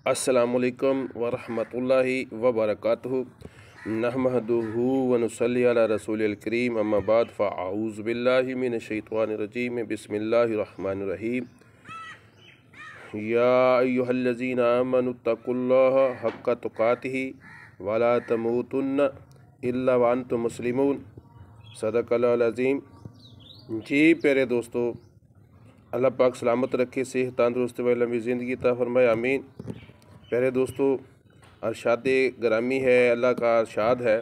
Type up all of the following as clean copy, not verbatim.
अस्सलामुअलैकुम वरहमतुल्लाहि वबरकातुहू नहमदुहू व नुसल्ली अला रसूलिल करीम अम्मा बाद फ़अऊज़ु बिल्लाहि मिनश शैतानिर रजीम बिस्मिल्लाहिर रहमानिर रहीम या अय्युहल्लज़ीना आमनुत्तकुल्लाह हक्का तुकातिही वला तमूतुन्ना इल्ला व अंतुम मुस्लिमून सदक़ल्लाहुल अज़ीम। जी प्यारे दोस्तों, अल्लाह पाक सलामत रखे, सेहत तंदुरुस्ती व लंबी ज़िंदगी अता फरमाए, आमीन। प्यारे दोस्तों, अरशाद ग्रामी है, अल्लाह का अरशाद है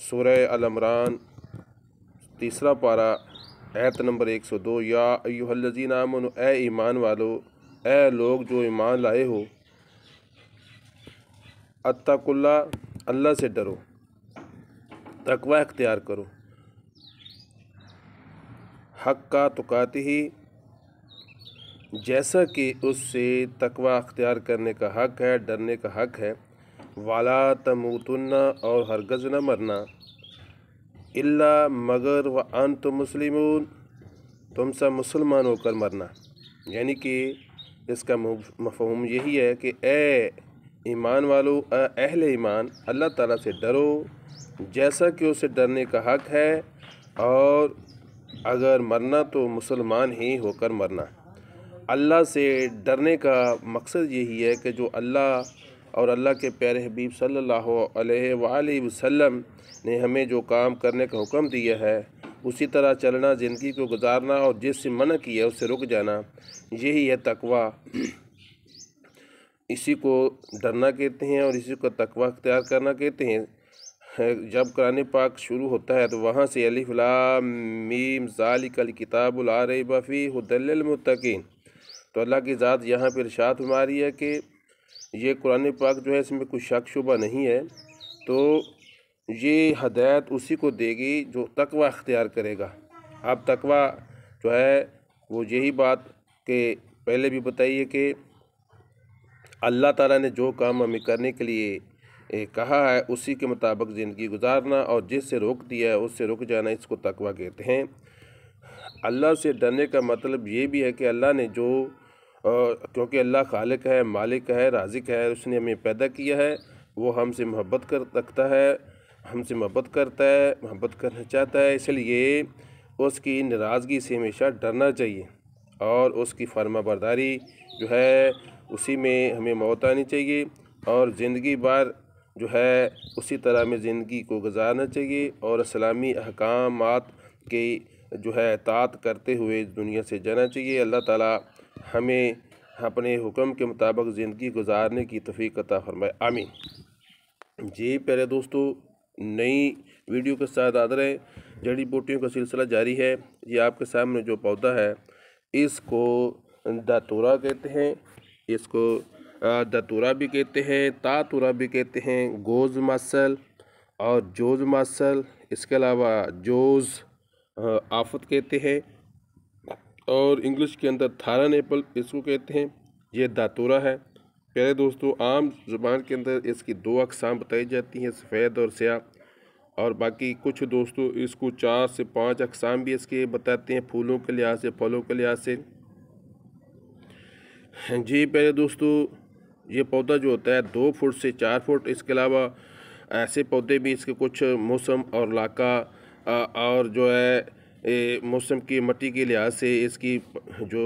सूरह अल इमरान तीसरा पारा आयत नंबर 102, या अय्युहल्लज़ीना आमनु, ए ईमान वालो, ए लोग जो ईमान लाए हो, अत्तकुल्लाह, अल्लाह से डरो, तकवा इख्तियार करो, हक्का तुकातिही, जैसा कि उससे तकवा अख्तियार करने का हक़ है, डरने का हक़ है। वाला तमूतुन्ना, और हरगज़ न मरना, इल्ला मगर व अंतुम मुस्लिमून, तुम सब मुसलमान होकर मरना। यानी कि इसका मफ़हूम यही है कि ए ईमान वालो, अहले ईमान, अल्लाह ताला से डरो जैसा कि उसे डरने का हक़ है, और अगर मरना तो मुसलमान ही होकर मरना। अल्लाह से डरने का मकसद यही है कि जो अल्लाह और अल्लाह के प्यारे हबीब सल्लल्लाहु अलैहि वसल्लम ने हमें जो काम करने का हुक्म दिया है उसी तरह चलना, ज़िंदगी को गुजारना, और जिससे मना किया है उससे रुक जाना, यही है तकवा। इसी को डरना कहते हैं और इसी को तकवा अख्तियार करना कहते हैं। जब कुरान पाक शुरू होता है तो वहाँ से अलिफ लाम मीम ज़ालिकल किताबुल ला रैब फीहि हुदल लिल मुत्तकीन, तो अल्लाह की ज़ात यहाँ पर इरशाद फरमा रही है कि ये कुरान पाक जो है इसमें कुछ शक शुबा नहीं है, तो ये हदायत उसी को देगी जो तकवा अख्तियार करेगा। अब तकवा जो है वो यही बात के पहले भी बताइए कि अल्लाह ताला ने जो काम हमें करने के लिए कहा है उसी के मुताबिक ज़िंदगी गुजारना, और जिससे रोक दिया है उससे रुक जाना, इसको तकवा कहते हैं। अल्लाह से डरने का मतलब ये भी है कि अल्लाह ने जो क्योंकि अल्लाह खालिक है, मालिक है, राज़िक है, उसने हमें पैदा किया है, वो हमसे मोहब्बत कर रखता है, हमसे मोहब्बत करता है, मोहब्बत करना चाहता है, इसलिए उसकी नाराज़गी से हमेशा डरना चाहिए, और उसकी फर्माबरदारी जो है उसी में हमें मौत आनी चाहिए, और ज़िंदगी भर जो है उसी तरह में ज़िंदगी को गुजारना चाहिए, और इस्लामी अहकामात के जो है इताअत करते हुए दुनिया से जाना चाहिए। अल्लाह ताला हमें अपने हुक्म के मुताबिक ज़िंदगी गुजारने की तौफीक अता फरमाए, आमीन। जी प्यारे दोस्तों, नई वीडियो के साथ हाज़िर हैं। जड़ी बूटियों का सिलसिला जारी है। ये आपके सामने जो पौधा है इसको दातूरा कहते हैं, इसको दातूरा भी कहते हैं, तातूरा भी कहते हैं, गोज़ मासल और जोज़ मासल, इसके अलावा जोज़ आफत कहते हैं, और इंग्लिश के अंदर थारन एप्पल इसको कहते हैं। ये दातूरा है। प्यारे दोस्तों, आम ज़ुबान के अंदर इसकी दो अक़साम बताई जाती हैं, सफ़ेद और स्याह, और बाकी कुछ दोस्तों इसको 4 से 5 अक़साम भी इसके बताते हैं, फूलों के लिहाज से, फलों के लिहाज से। जी प्यारे दोस्तों, ये पौधा जो होता है 2 फुट से 4 फुट, इसके अलावा ऐसे पौधे भी इसके कुछ मौसम और इलाका और जो है मौसम की मिट्टी के लिहाज से इसकी जो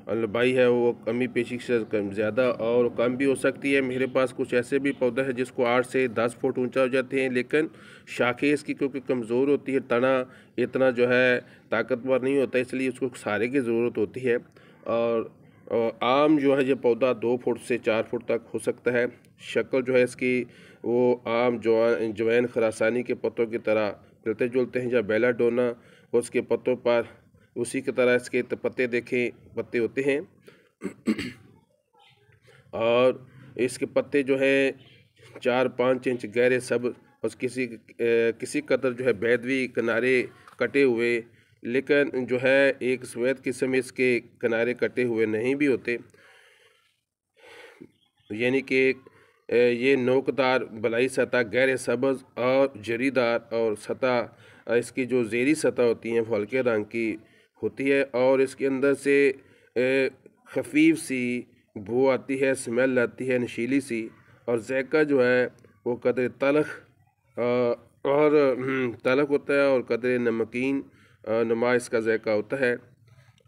लंबाई है वो कमी पेशी से ज़्यादा और कम भी हो सकती है। मेरे पास कुछ ऐसे भी पौधा है जिसको 8 से 10 फुट ऊंचा हो जाते हैं, लेकिन शाखें इसकी क्योंकि कमज़ोर होती है, तना इतना जो है ताकतवर नहीं होता, इसलिए उसको सहारे की ज़रूरत होती है। और आम जो है ये पौधा 2 फुट से 4 फुट तक हो सकता है। शक्ल जो है इसकी वो आम जवैन खरासानी के पत्तों की तरह मिलते जुलते हैं, या बेलाडोना उसके पत्तों पर उसी की तरह इसके पत्ते देखें, पत्ते होते हैं। और इसके पत्ते जो है 4-5 इंच गहरे सब, और किसी कदर जो है बैदवी किनारे कटे हुए, लेकिन जो है एक सफ़ेद किस्म इसके किनारे कटे हुए नहीं भी होते, यानी कि ये नोकदार बलाई सतह, गहरे सब्ज़ और जरीदार, और सतह इसकी जो ज़ेरी सतह होती हैं वो हल्के रंग की होती है, और इसके अंदर से खफीफ सी बू आती है, स्मेल आती है नशीली सी, और ज़ायका जो है वो कदर तलख और तलख होता है और कदर नमकीन नुमा इसका ज़ायका होता है।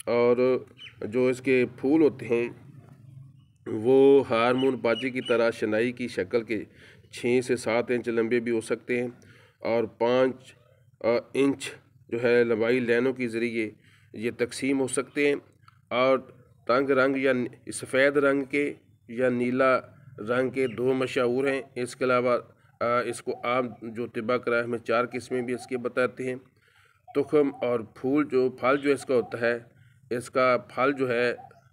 और जो इसके फूल होते हैं वो हारमोन बाजी की तरह शनाई की शक्ल के 6 से 7 इंच लंबे भी हो सकते हैं, और 5 इंच जो है लंबाई लाइनों के ज़रिए ये तकसीम हो सकते हैं, और तंग रंग या सफ़ेद रंग के या नीला रंग के 2 मशहूर हैं। इसके अलावा इसको आम जो तिब्बा कराह में 4 किस्में भी इसके बताते हैं। तुखम और फल जो इसका होता है, इसका फल जो है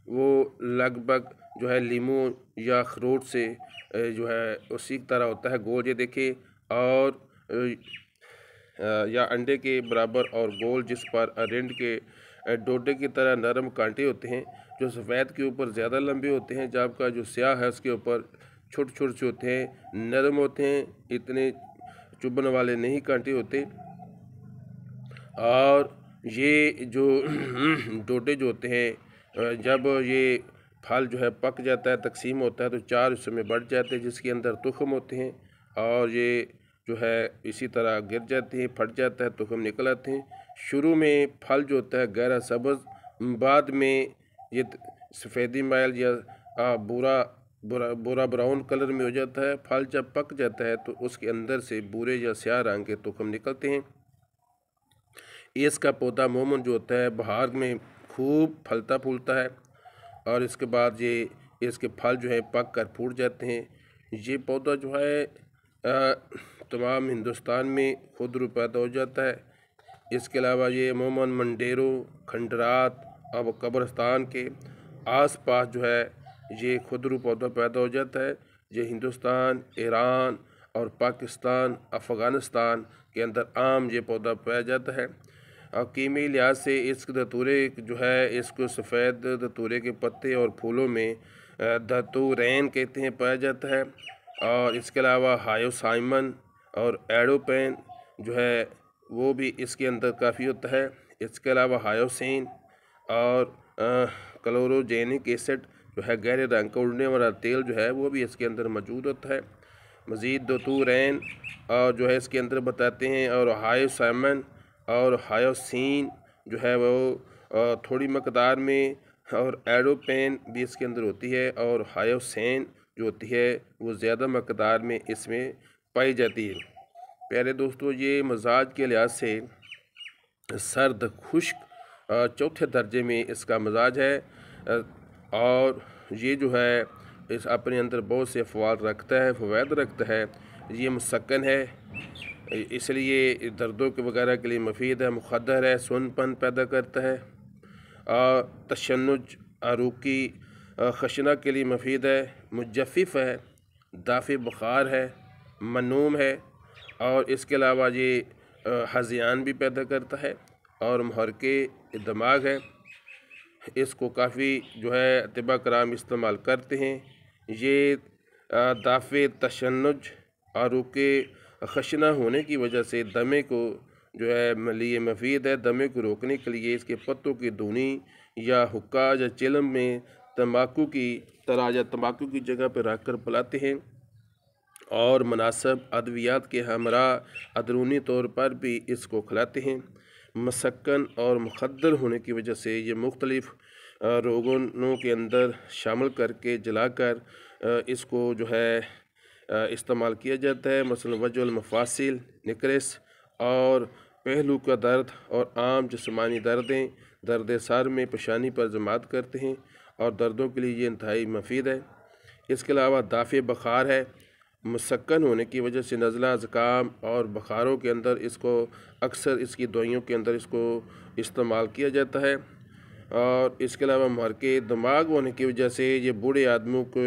वो लगभग जो है लीमू या अखरोट से जो है उसी तरह होता है, गोल ये देखे, और या अंडे के बराबर और गोल, जिस पर अरिंड के डोडे की तरह नरम कांटे होते हैं जो सफ़ेद के ऊपर ज़्यादा लंबे होते हैं, जबकि जो स्याह है उसके ऊपर छोटे छोटे से होते हैं, नरम होते हैं, इतने चुभन वाले नहीं कांटे होते। और ये जो डोडे जो होते हैं जब ये फल जो है पक जाता है, तकसीम होता है, तो 4 हिस्सों में बढ़ जाते हैं, जिसके अंदर तुखम होते हैं, और ये जो है इसी तरह गिर जाते हैं, फट जाता है, तुखम निकल आते हैं। शुरू में फल जो होता है गहरा सब्ज़, बाद में ये सफ़ेदी माइल या बुरा ब्राउन कलर में हो जाता है। फल जब पक जाता है तो उसके अंदर से भूरे या स्याह रंग के तुखम निकलते हैं। इसका पौधा मोमन जो होता है बहार में खूब फलता फूलता है, और इसके बाद ये इसके फल जो है पक कर फूट जाते हैं। ये पौधा जो है तमाम हिंदुस्तान में खुदरू पैदा हो जाता है। इसके अलावा ये अमूमन मंडेरों, खंडरात और कब्रिस्तान के आसपास जो है ये खुदरू पौधा पैदा हो जाता है। ये हिंदुस्तान, ईरान और पाकिस्तान, अफ़गानिस्तान के अंदर आम ये पौधा पाया जाता है। और कीमी लिहाज से इस धतूरे जो है इसको सफ़ेद धतूरे के पत्ते और फूलों में धतूरैन कहते हैं, पाया जाता है। और इसके अलावा हायोसाइमन और एडोपेन जो है वो भी इसके अंदर काफ़ी होता है। इसके अलावा हायोसिन और क्लोरोजेनिक एसिड जो है गहरे रंग का उड़ने वाला तेल जो है वो भी इसके अंदर मौजूद होता है। मज़ीद धतूरैन और जो है इसके अंदर बताते हैं, और हायोसाइमन और हायोसिन जो है वो थोड़ी मकदार में, और एडोपेन भी इसके अंदर होती है, और हायोसेन जो होती है वो ज़्यादा मकदार में इसमें पाई जाती है। प्यारे दोस्तों, ये मजाज के लिहाज से सर्द खुश्क चौथे दर्जे में इसका मजाज है, और ये जो है इस अपने अंदर बहुत से फ़वाद रखता है। ये मुसक्कन है, इसलिए दर्दों के वगैरह के लिए मुफीद है, मुखद्दर है, सुनपन पैदा करता है, तशन्नुज आरूकी खशना के लिए मुफीद है, मुजफ़िफ़ है, दाफ़े बुखार है, मनूम है, और इसके अलावा ये हज़ियान भी पैदा करता है, और महरके दिमाग है। इसको काफ़ी जो है तिब्बा कराम इस्तेमाल करते हैं। ये दाफ़े तशन्नुज आरूके खशना होने की वजह से दमे को जो है लिए मुफीद है। दमे को रोकने के लिए इसके पत्तों की धुनी या हुक्का या चिलम में तंबाकू की तरह या तंबाकू की जगह पर रख कर पिलाते हैं, और मुनासिब अद्वियात के हमरा अंदरूनी तौर पर भी इसको खिलाते हैं। मसक्कन और मुखद्दर होने की वजह से ये मुख्तलिफ़ रोगों के अंदर शामिल करके जलाकर इसको जो है इस्तेमाल किया जाता है। मसलन वजुल मफासिल, निकरेस और पहलू का दर्द और आम जिस्मानी दर्दें, दर्द सर में पेशानी पर जमात करते हैं, और दर्दों के लिए ये इंतहाई मुफीद है। इसके अलावा दाफ़े बुखार है, मुसक्कन होने की वजह से नज़ला, ज़ुकाम और बुखारों के अंदर इसको अक्सर इसकी दवाइयों के अंदर इसको इस्तेमाल किया जाता है। और इसके अलावा महरके दिमाग होने की वजह से ये बूढ़े आदमियों को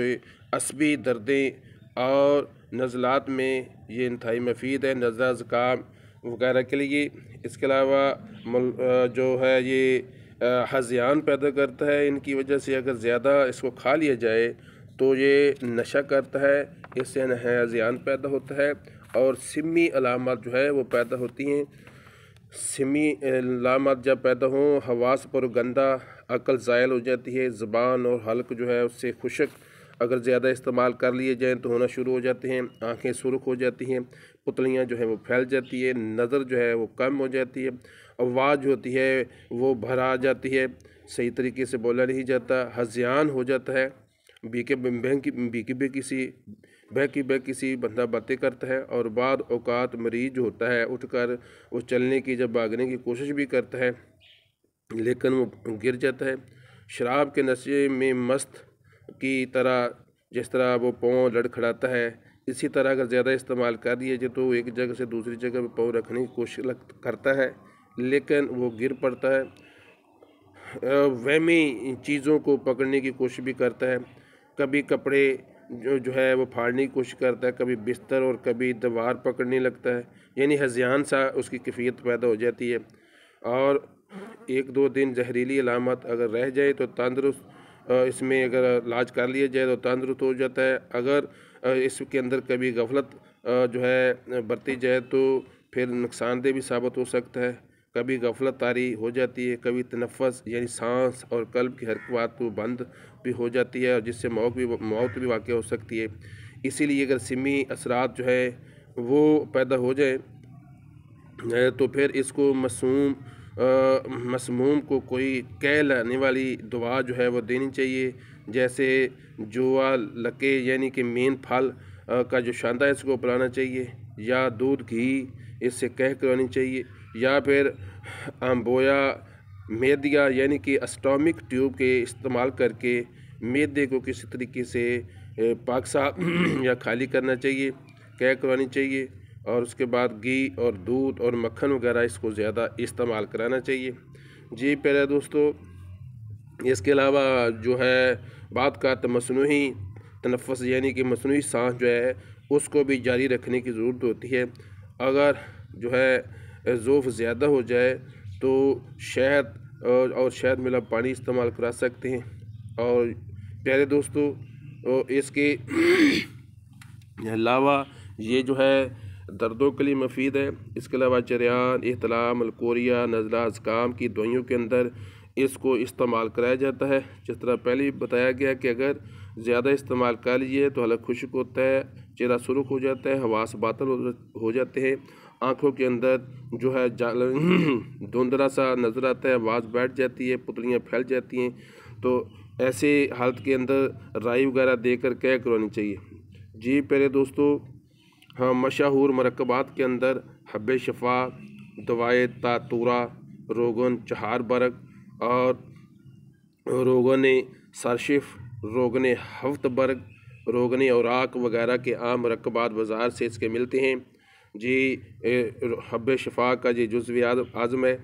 असबी दर्दें और नज़लात में ये इंतहाई मुफीद है, नज़ला, ज़ुकाम वगैरह के लिए। इसके अलावा जो है ये हज़ियान पैदा करता है। इनकी वजह से अगर ज़्यादा इसको खा लिया जाए तो ये नशा करता है, इससे हज़ियान पैदा होता है, और सिमी अलामत जो है वो पैदा होती हैं। सिमी अलामत जब पैदा हों, हवास पर गंदा अक्ल ज़ायल हो जाती है। ज़ुबान और हल्क जो है उससे खुशक अगर ज़्यादा इस्तेमाल कर लिए जाएँ तो होना शुरू हो जाते हैं। आँखें सुर्ख हो जाती हैं, पुतलियाँ जो है वो फैल जाती है, नज़र जो है वो कम हो जाती है, आवाज़ जो होती है वो भर आ जाती है, सही तरीके से बोला नहीं जाता, हज़ियान हो जाता है, बेकी बेकी बंदा बातें करता है। और बाद औकात मरीज जो होता है उठकर वो चलने की जब भागने की कोशिश भी करता है लेकिन वो गिर जाता है। शराब के नशे में मस्त की तरह जिस तरह वो पाँव लड़खड़ाता है, इसी तरह अगर ज़्यादा इस्तेमाल कर दिया जाए तो एक जगह से दूसरी जगह पर पाँव रखने की कोशिश करता है लेकिन वो गिर पड़ता है। वहमी चीज़ों को पकड़ने की कोशिश भी करता है, कभी कपड़े जो है वो फाड़ने की कोशिश करता है, कभी बिस्तर और कभी दीवार पकड़ने लगता है, यानी हज़ियान सा उसकी कैफियत पैदा हो जाती है। और एक दो दिन जहरीली अलामत अगर रह जाए तो तंदुरुस्त, इसमें अगर इलाज कर लिया जाए तो तंदुरुस्त हो जाता है। अगर इसके अंदर कभी गफलत जो है बरती जाए तो फिर नुकसानदेह भी साबित हो सकता है। कभी गफलत तारी हो जाती है, कभी तनफ़्फ़ुस यानी सांस और कल्ब की हरकत तो बंद भी हो जाती है और जिससे मौत भी वाक़ हो सकती है। इसीलिए अगर सिमी असरात जो है वो पैदा हो जाए तो फिर इसको मसमूम को कोई कह लाने वाली दवा जो है वो देनी चाहिए, जैसे जुआ लके यानी कि मेन फल का जो शांदा है इसको पिलाना चाहिए, या दूध घी इससे कह करवानी चाहिए, या फिर अम्बोया मेदिया यानी कि अस्टॉमिक ट्यूब के इस्तेमाल करके मैदे को किसी तरीके से पाक साफ या खाली करना चाहिए, कह करवानी चाहिए। और उसके बाद घी और दूध और मक्खन वगैरह इसको ज़्यादा इस्तेमाल कराना चाहिए। जी प्यारे दोस्तों, इसके अलावा जो है बात का मसनूई तनफ़्फ़ुस यानी कि मसनूई सांस जो है उसको भी जारी रखने की ज़रूरत होती है। अगर जो है ज़ोफ़ ज़्यादा हो जाए तो शहद और शहद मिला पानी इस्तेमाल करा सकते हैं। और प्यारे दोस्तों, इसके अलावा ये जो है दर्दों के लिए मुफीद है। इसके अलावा चरियान, एहतलाम, अलकोरिया, नज़ला, ज़ुकाम की दवाइयों के अंदर इसको इस्तेमाल कराया जाता है। जिस तरह पहले ही बताया गया कि अगर ज़्यादा इस्तेमाल कर लीजिए तो हलक खुश्क होता है, चेहरा सुर्ख हो जाता है, हवास बातल हो जाते हैं, आँखों के अंदर जो है धुंधला सा नज़र आता है, आवाज़ बैठ जाती है, पुतलियाँ फैल जाती हैं। तो ऐसे हालत के अंदर राई वगैरह देकर क्या करवानी चाहिए। जी प्यारे दोस्तों, हाँ, मशहूर मरकबात के अंदर हब्बे शफा, दवाए तातूरा, रोगन चहार बरग और रोगन सरशिफ, रोगन हफ्त बर्ग, रोगन औराक वगैरह के आम मरकबात बाज़ार से इसके मिलते हैं। जी हब्बे शफा का जी जुज़्व आज़म है।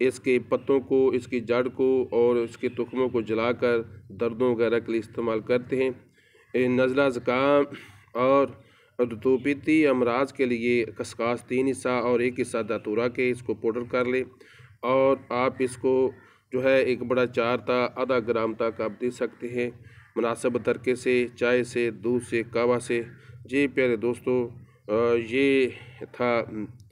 इसके पत्तों को, इसकी जड़ को और इसके तुख्मों को जलाकर दर्दों वगैरह के लिए इस्तेमाल करते हैं। नज़ला ज़ुकाम और रतूबती अमराज के लिए खसखस 3 हिस्सा और 1 हिस्सा दातूरा के इसको पाउडर कर लें और आप इसको जो है एक बड़ा 4 ता आधा ग्राम तक आप दे सकते हैं, मुनासिब तरीके से, चाय से, दूध से, कहवा से। जी प्यारे दोस्तों, ये था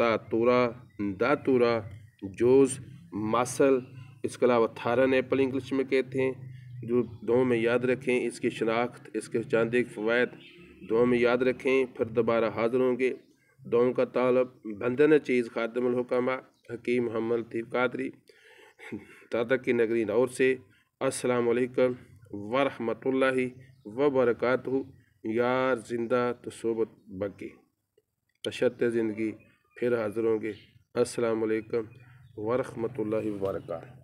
दातूरा, जोज़, मासल, इसके अलावा थारन एप्पल इंग्लिश में कहते हैं, जो दो में याद रखें। इसकी शनाख्त, इसके चंद एक फ़वाइद दो में याद रखें। फिर दोबारा हाज़िर होंगे। दुआओं का तालब बंदन चीज़ खादिमुल हुक्मा हकीम मोहम्मद लतीफ़ कादरी, दादा की नगरी लाहौर से। अस्सलाम वालेकुम व रहमतुल्लाहि व बरकातहू। यार जिंदा तो सोबत बाकी, तशद्दुद ज़िंदगी। फिर हाज़िर होंगे। अस्सलाम वालेकुम व रहमतुल्लाहि व बरकातहू।